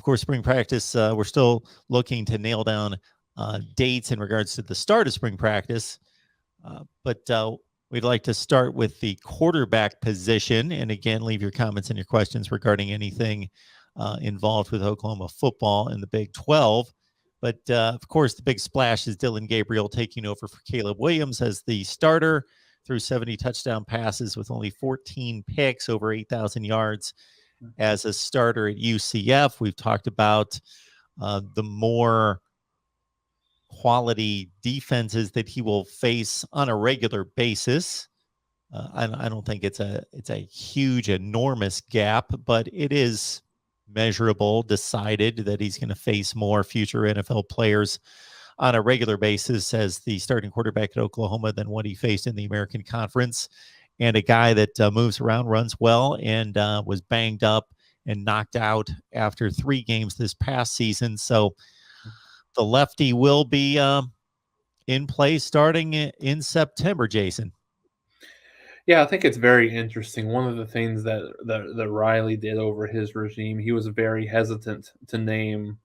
course, spring practice, we're still looking to nail down dates in regards to the start of spring practice. But we'd like to start with the quarterback position. And again, leave your comments and your questions regarding anything involved with Oklahoma football in the Big 12. But of course, the big splash is Dillon Gabriel taking over for Caleb Williams as the starter, through 70 touchdown passes with only 14 picks, over 8,000 yards as a starter at UCF. We've talked about the more quality defenses that he will face on a regular basis. I don't think it's a huge, enormous gap, but it is measurable, decided that he's going to face more future NFL players on a regular basis as the starting quarterback at Oklahoma than what he faced in the American Conference. And a guy that moves around, runs well, and was banged up and knocked out after 3 games this past season. So the lefty will be in play starting in September, Jason. Yeah, I think it's very interesting. One of the things that Riley did over his regime, he was very hesitant to name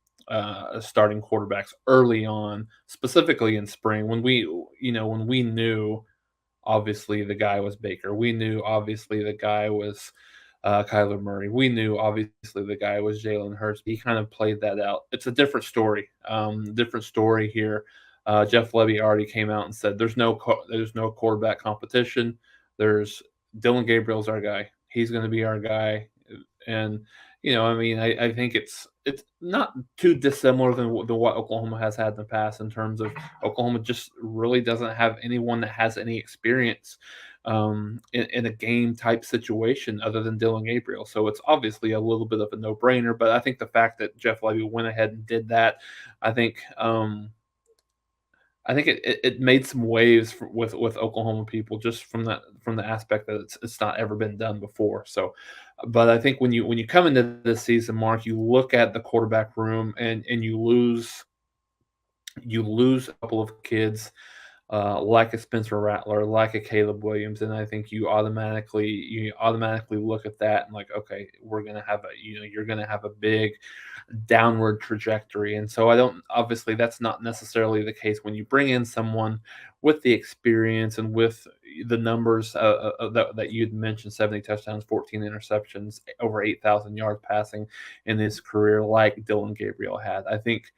starting quarterbacks early on, specifically in spring when we knew obviously the guy was Baker. We knew obviously the guy was Kyler Murray. We knew obviously the guy was Jalen Hurts. He kind of played that out. It's a different story. Different story here. Jeff Lebby already came out and said there's no quarterback competition. There's Dillon Gabriel's our guy. He's going to be our guy, and I think it's not too dissimilar than what Oklahoma has had in the past in terms of Oklahoma just really doesn't have anyone that has any experience in a game type situation other than Dillon Gabriel. So it's obviously a little bit of a no brainer. But I think the fact that Jeff Lebby went ahead and did that, I think it made some waves with Oklahoma people just from the aspect that it's not ever been done before. So, but I think when you come into this season, Mark, you look at the quarterback room and you lose a couple of kids like a Spencer Rattler, like a Caleb Williams, and I think you automatically look at that and like, okay, you're going to have a big downward trajectory. And so obviously that's not necessarily the case when you bring in someone with the experience and with the numbers that you'd mentioned: 70 touchdowns, 14 interceptions, over 8,000 yards passing in his career, like Dillon Gabriel had. I think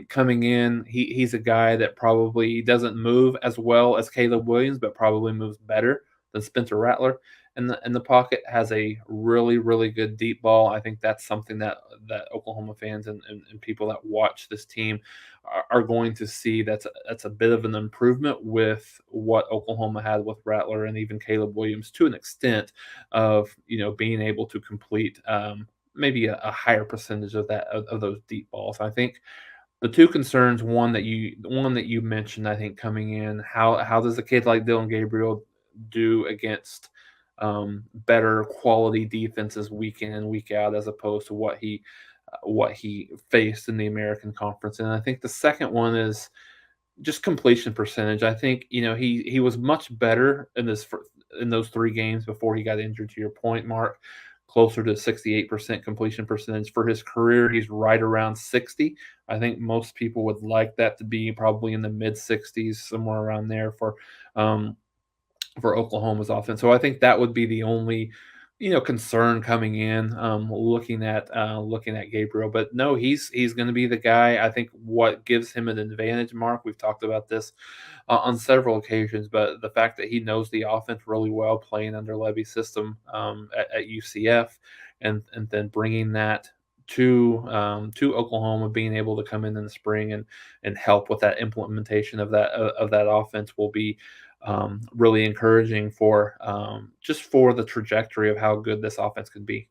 coming in, he's a guy that probably doesn't move as well as Caleb Williams, but probably moves better than Spencer Rattler in the pocket. Has a really, really good deep ball. I think that's something that Oklahoma fans and people that watch this team are going to see. That's a bit of an improvement with what Oklahoma had with Rattler and even Caleb Williams, to an extent of being able to complete maybe a higher percentage of those deep balls. I think the two concerns, one that you mentioned, I think coming in, how does a kid like Dillon Gabriel do against better quality defenses week in and week out, as opposed to what he faced in the American Conference? And I think the second one is just completion percentage. I think he was much better in those 3 games before he got injured. To your point, Mark, closer to 68% completion percentage. For his career, he's right around 60. I think most people would like that to be probably in the mid 60s, somewhere around there for Oklahoma's offense. So I think that would be the only concern coming in, looking at Gabriel. But no, he's going to be the guy. I think what gives him an advantage, Mark, we've talked about this on several occasions, but the fact that he knows the offense really well, playing under Levy's system at UCF, and then bringing that to Oklahoma, being able to come in the spring and help with that implementation of that offense will be really encouraging for just for the trajectory of how good this offense could be.